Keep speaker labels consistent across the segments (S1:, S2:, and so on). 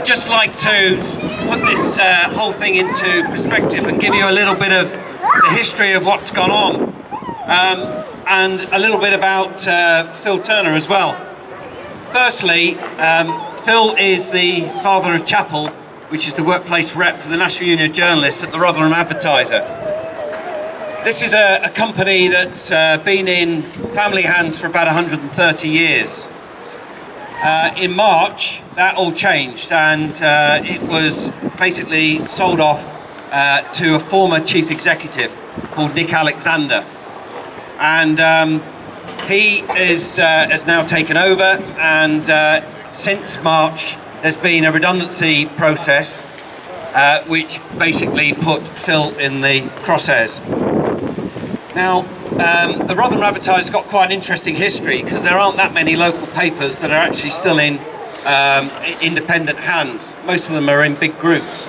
S1: I'd just like to put this whole thing into perspective and give you a little bit of the history of what's gone on, and a little bit about Phill Turner as well. Firstly, Phill is the father of Chapel, which is the workplace rep for the National Union of Journalists at the Rotherham Advertiser. This is a company that's been in family hands for about 130 years. In March, that all changed, and it was basically sold off to a former chief executive called Nick Alexander. And he has now taken over, and since March, there's been a redundancy process which basically put Phill in the crosshairs. Now, the Rotherham Advertiser's got quite an interesting history, because there aren't that many local papers that are actually still in independent hands. Most of them are in big groups.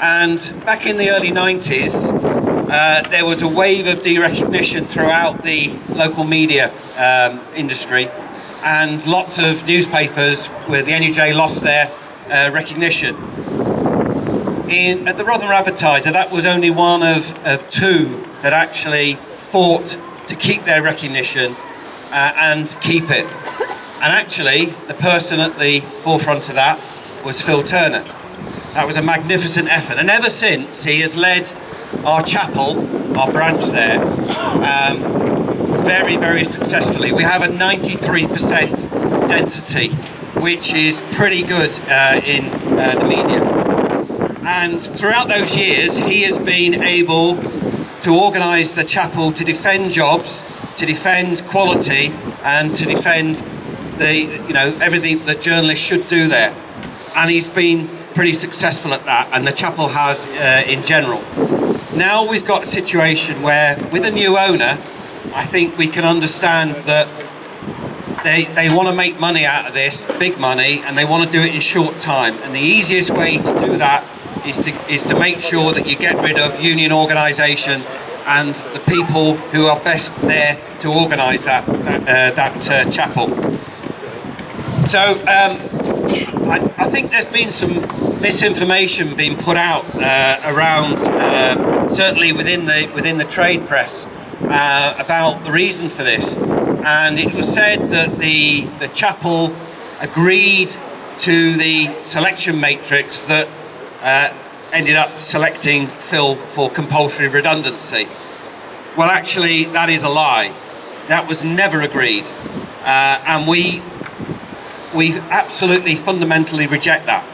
S1: And back in the early 90s, there was a wave of derecognition throughout the local media industry, and lots of newspapers where the NUJ lost their recognition. At the Rotherham Advertiser, that was only one of two that actually fought to keep their recognition and keep it. And actually, the person at the forefront of that was Phill Turner. That was a magnificent effort, and ever since he has led our chapel, our branch there, very, very successfully. We have a 93% density, which is pretty good in the media. And throughout those years, he has been able to organise the chapel to defend jobs, to defend quality, and to defend everything that journalists should do there. And he's been pretty successful at that, and the chapel has in general. Now we've got a situation where, with a new owner, I think we can understand that they want to make money out of this, big money, and they want to do it in short time. And the easiest way to do that is to make sure that you get rid of union organisation and the people who are best there to organise that chapel. So I think there's been some misinformation being put out around, certainly within the trade press, about the reason for this. And it was said that the chapel agreed to the selection matrix that ended up selecting Phill for compulsory redundancy. Well, actually, that is a lie. That was never agreed, and we absolutely fundamentally reject that.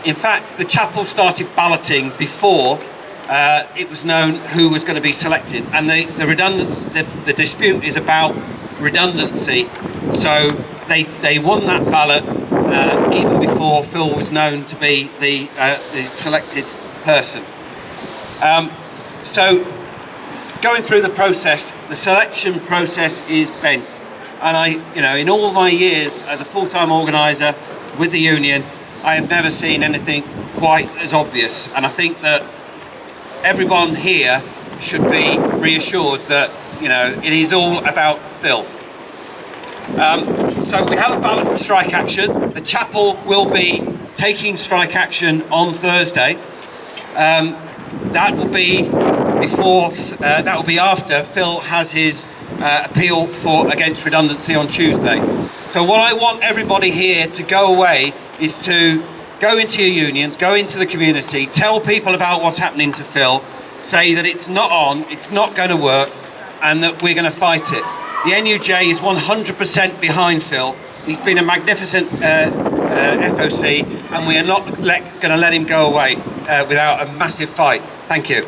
S1: In fact, the chapel started balloting before it was known who was going to be selected, and the dispute is about redundancy. So they won that ballot even before Phill was known to be the selected person. So going through the process, the selection process is bent. And in all my years as a full-time organiser with the union, I have never seen anything quite as obvious. And I think that everyone here should be reassured that, it is all about Phill. So we have a ballot for strike action. The chapel will be taking strike action on Thursday. That will be after Phill has his appeal against redundancy on Tuesday. So what I want everybody here to go away is to go into your unions, go into the community, tell people about what's happening to Phill, say that it's not on, it's not going to work, and that we're going to fight it. The NUJ is 100% behind Phill. He's been a magnificent FOC, and we are not going to let him go away without a massive fight. Thank you.